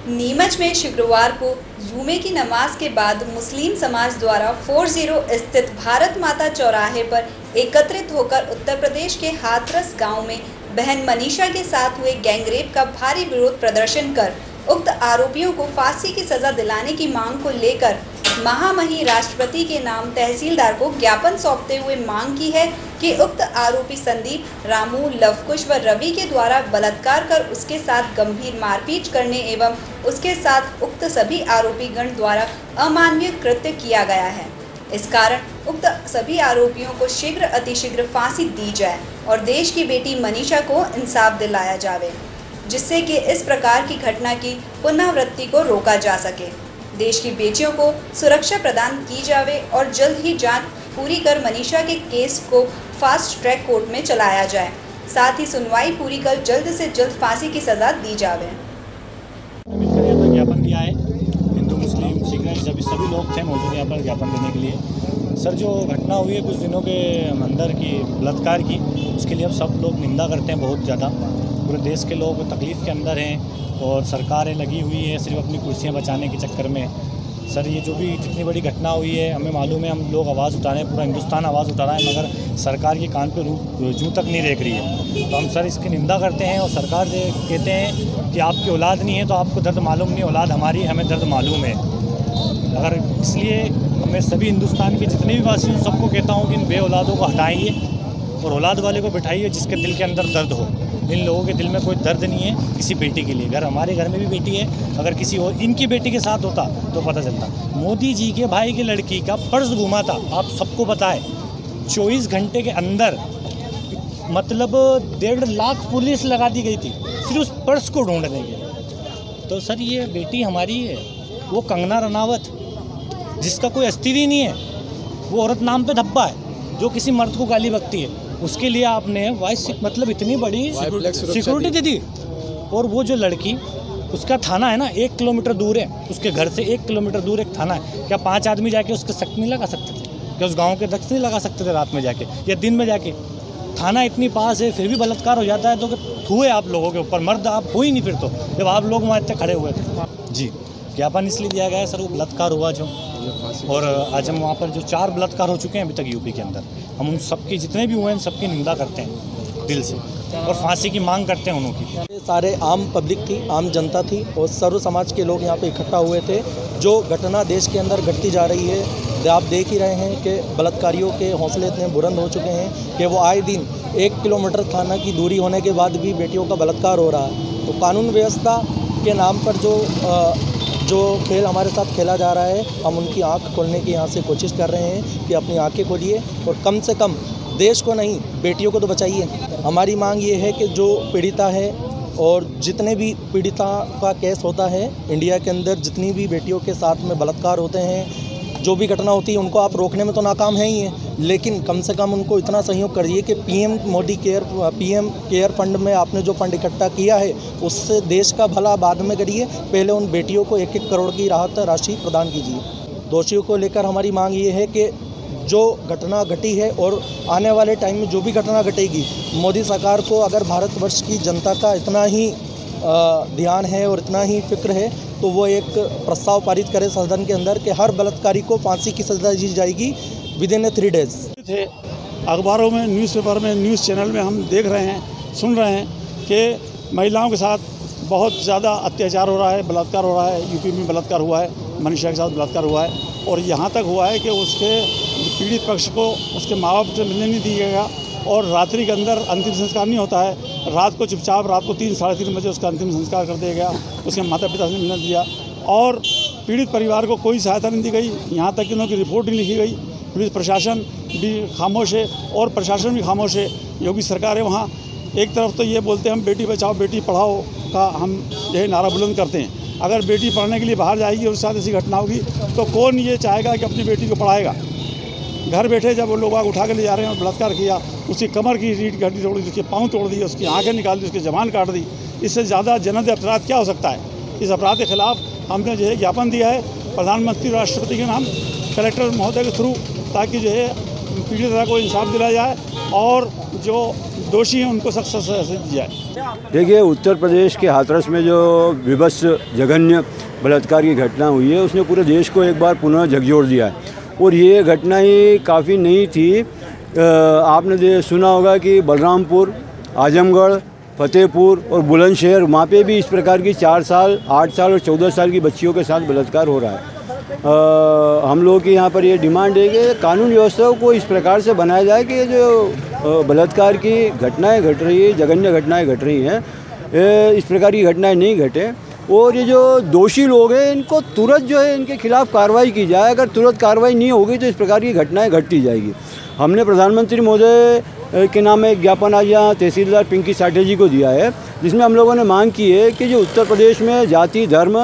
नीमच में शुक्रवार को जुमे की नमाज के बाद मुस्लिम समाज द्वारा 40 स्थित भारत माता चौराहे पर एकत्रित होकर उत्तर प्रदेश के हाथरस गांव में बहन मनीषा के साथ हुए गैंगरेप का भारी विरोध प्रदर्शन कर उक्त आरोपियों को फांसी की सजा दिलाने की मांग को लेकर महामहिम राष्ट्रपति के नाम तहसीलदार को ज्ञापन सौंपते हुए मांग की है कि उक्त आरोपी संदीप, रामू, लवकुश व रवि के द्वारा बलात्कार कर उसके साथ गंभीर मारपीट करने एवं उसके साथ उक्त सभी आरोपी गण द्वारा अमानवीय कृत्य किया गया है। इस कारण उक्त सभी आरोपियों को शीघ्र अतिशीघ्र फांसी दी जाए और देश की बेटी मनीषा को इंसाफ दिलाया जावे, जिससे कि इस प्रकार की घटना की पुनरावृत्ति को रोका जा सके। देश की बेटियों को सुरक्षा प्रदान की जावे और जल्द ही जांच पूरी कर मनीषा के केस को फास्ट ट्रैक कोर्ट में चलाया जाए। साथ ही सुनवाई पूरी कर जल्द से जल्द फांसी की सजा दी जावे। ज्ञापन दिया है, हिंदू मुस्लिम सिख सभी लोग थे मौजूद यहाँ पर ज्ञापन देने के लिए। सर, जो घटना हुई है कुछ दिनों के अंदर की बलात्कार की, उसके लिए अब सब लोग निंदा करते हैं बहुत ज़्यादा। पूरे देश के लोग तकलीफ़ के अंदर हैं और सरकारें लगी हुई है सिर्फ अपनी कुर्सियां बचाने के चक्कर में। सर, ये जो भी जितनी बड़ी घटना हुई है, हमें मालूम है, हम लोग आवाज़ उठा रहे हैं, पूरा हिंदुस्तान आवाज़ उठा रहा है, मगर सरकार के कान पे जूं तक नहीं देख रही है। तो हम सर इसकी निंदा करते हैं और सरकार से कहते हैं कि आपकी औलाद नहीं है तो आपको दर्द मालूम नहीं, औलाद हमारी, हमें दर्द मालूम है। अगर इसलिए मैं सभी हिंदुस्तान के जितने भी वासी हैं सबको कहता हूँ कि इन बे औलादों को हटाइए और औलाद वाले को बिठाइए जिसके दिल के अंदर दर्द हो। इन लोगों के दिल में कोई दर्द नहीं है किसी बेटी के लिए। हमारे घर में भी बेटी है, अगर किसी और इनकी बेटी के साथ होता तो पता चलता। मोदी जी के भाई की लड़की का पर्स घूमा था, आप सबको पता है। 24 घंटे के अंदर मतलब 1.5 लाख पुलिस लगा दी गई थी सिर्फ उस पर्स को ढूंढने के। तो सर, ये बेटी हमारी है। वो कंगना रनावत जिसका कोई अस्तित्व नहीं है, वो औरत नाम पे धब्बा है जो किसी मर्द को गाली बकती है, उसके लिए आपने वाइस मतलब इतनी बड़ी सिक्योरिटी दे दी। और वो जो लड़की, उसका थाना है ना 1 किलोमीटर दूर है, उसके घर से 1 किलोमीटर दूर एक थाना है। क्या 5 आदमी जाके उसके सख्त नहीं लगा सकते थे? क्या उस गांव के दख्त नहीं लगा सकते थे रात में जाके या दिन में जाके? थाना इतनी पास है फिर भी बलात्कार हो जाता है तो हुए आप लोगों के ऊपर, मर्द आप हो ही नहीं फिर तो, जब आप लोग वहाँ इतने खड़े हुए थे। जी, ज्ञापन इसलिए दिया गया है सर, वो बलात्कार हुआ जो, और आज हम वहाँ पर जो 4 बलात्कार हो चुके हैं अभी तक यूपी के अंदर, हम उन सबकी जितने भी हुए हैं सबकी निंदा करते हैं दिल से और फांसी की मांग करते हैं उन्होंने। सारे आम पब्लिक थी, आम जनता थी और सर्व समाज के लोग यहाँ पे इकट्ठा हुए थे। जो घटना देश के अंदर घटती जा रही है, आप देख ही रहे हैं कि बलात्कारियों के हौसले इतने बुलंद हो चुके हैं कि वो आए दिन 1 किलोमीटर थाना की दूरी होने के बाद भी बेटियों का बलात्कार हो रहा है। तो कानून व्यवस्था के नाम पर जो खेल हमारे साथ खेला जा रहा है, हम उनकी आंख खोलने की यहाँ से कोशिश कर रहे हैं कि अपनी आंखें खोलिए और कम से कम देश को नहीं बेटियों को तो बचाइए। हमारी मांग ये है कि जो पीड़िता है और जितने भी पीड़िता का केस होता है इंडिया के अंदर, जितनी भी बेटियों के साथ में बलात्कार होते हैं, जो भी घटना होती है, उनको आप रोकने में तो नाकाम है ही हैं, लेकिन कम से कम उनको इतना सहयोग करिए कि पीएम केयर फंड में आपने जो फंड इकट्ठा किया है उससे देश का भला बाद में करिए, पहले उन बेटियों को 1-1 करोड़ की राहत राशि प्रदान कीजिए। दोषियों को लेकर हमारी मांग ये है कि जो घटना घटी है और आने वाले टाइम में जो भी घटना घटेगी, मोदी सरकार को अगर भारतवर्ष की जनता का इतना ही ध्यान है और इतना ही फिक्र है तो वो एक प्रस्ताव पारित करे सदन के अंदर कि हर बलात्कारी को फांसी की सजा दी जाएगी विदिन 3 डेज। अखबारों में, न्यूज़पेपर में, न्यूज़ चैनल में हम देख रहे हैं, सुन रहे हैं कि महिलाओं के साथ बहुत ज़्यादा अत्याचार हो रहा है, बलात्कार हो रहा है। यूपी में बलात्कार हुआ है, मनीषा के साथ बलात्कार हुआ है और यहाँ तक हुआ है कि उसके पीड़ित पक्ष को उसके माँ बाप से मिलने नहीं दिया गया और रात्रि के अंदर अंतिम संस्कार नहीं होता है। रात को चुपचाप रात को 3-3:30 बजे उसका अंतिम संस्कार कर दिया गया, उसके माता पिता से मिलने दिया और पीड़ित परिवार को कोई सहायता नहीं दी गई। यहाँ तक कि उनकी रिपोर्ट नहीं लिखी गई। पुलिस प्रशासन भी खामोश है और प्रशासन भी खामोश है। योगी सरकार है वहाँ, एक तरफ तो ये बोलते हैं हम बेटी बचाओ बेटी पढ़ाओ का हम यही नारा बुलंद करते हैं। अगर बेटी पढ़ने के लिए बाहर जाएगी और उसके साथ ऐसी घटना होगी तो कौन ये चाहेगा कि अपनी बेटी को पढ़ाएगा? घर बैठे जब वो लोग उठा के ले जा रहे हैं और बलात्कार किया, उसकी कमर की रीढ़ की हड्डी तोड़ दी, उसके पाँव तोड़ दिए, उसकी आंखें निकाल दी, उसकी ज़बान काट दी, इससे ज़्यादा जनद अपराध क्या हो सकता है? इस अपराध के खिलाफ हमने जो है ज्ञापन दिया है प्रधानमंत्री राष्ट्रपति के नाम, कलेक्टर महोदय के थ्रू, ताकि जो है पीड़िता को इंसाफ दिलाया जाए और जो दोषी हैं उनको सख्त से सजा दी जाए। देखिए, उत्तर प्रदेश के हाथरस में जो विभत्स जघन्य बलात्कार की घटना हुई है उसने पूरे देश को एक बार पुनः झकझोर दिया है। और ये घटना ही काफ़ी नई थी। आपने सुना होगा कि बलरामपुर, आजमगढ़, फतेहपुर और बुलंदशहर वहाँ पे भी इस प्रकार की 4 साल, 8 साल और 14 साल की बच्चियों के साथ बलात्कार हो रहा है। हम लोग की यहाँ पर ये डिमांड है कि कानून व्यवस्था को इस प्रकार से बनाया जाए कि जो बलात्कार की घटनाएं घट रही है, जघन्य घटनाएं घट रही हैं, इस प्रकार की घटनाएं नहीं घटे। और ये जो दोषी लोग हैं इनको तुरंत जो है इनके खिलाफ कार्रवाई की जाए। अगर तुरंत कार्रवाई नहीं होगी तो इस प्रकार की घटनाएं घटती जाएगी। हमने प्रधानमंत्री महोदय के नाम में एक ज्ञापन आज यहाँ तहसीलदार पिंकी साठे जी को दिया है, जिसमें हम लोगों ने मांग की है कि जो उत्तर प्रदेश में जाति, धर्म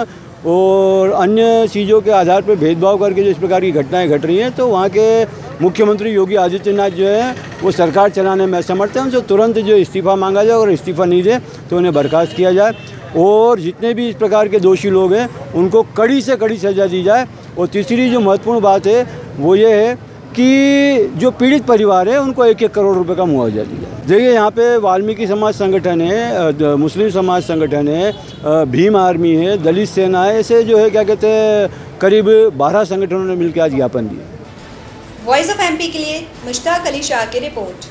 और अन्य चीज़ों के आधार पर भेदभाव करके जो इस प्रकार की घटनाएं घट रही हैं, तो वहाँ के मुख्यमंत्री योगी आदित्यनाथ जो है वो सरकार चलाने में असमर्थ हैं। उनसे तुरंत जो इस्तीफ़ा मांगा जाए और इस्तीफ़ा नहीं दे तो उन्हें बर्खास्त किया जाए। और जितने भी इस प्रकार के दोषी लोग हैं उनको कड़ी से कड़ी सज़ा दी जाए। और तीसरी जो महत्वपूर्ण बात है वो ये है कि जो पीड़ित परिवार है उनको 1-1 करोड़ रुपए का मुआवजा दिया। देखिए, यहाँ पे वाल्मीकि समाज संगठन है, मुस्लिम समाज संगठन है, भीम आर्मी है, दलित सेना है, ऐसे जो है क्या कहते हैं करीब 12 संगठनों ने मिलकर आज ज्ञापन दिया। वॉइस ऑफ एमपी के लिए मुश्ताक अली शाह की रिपोर्ट।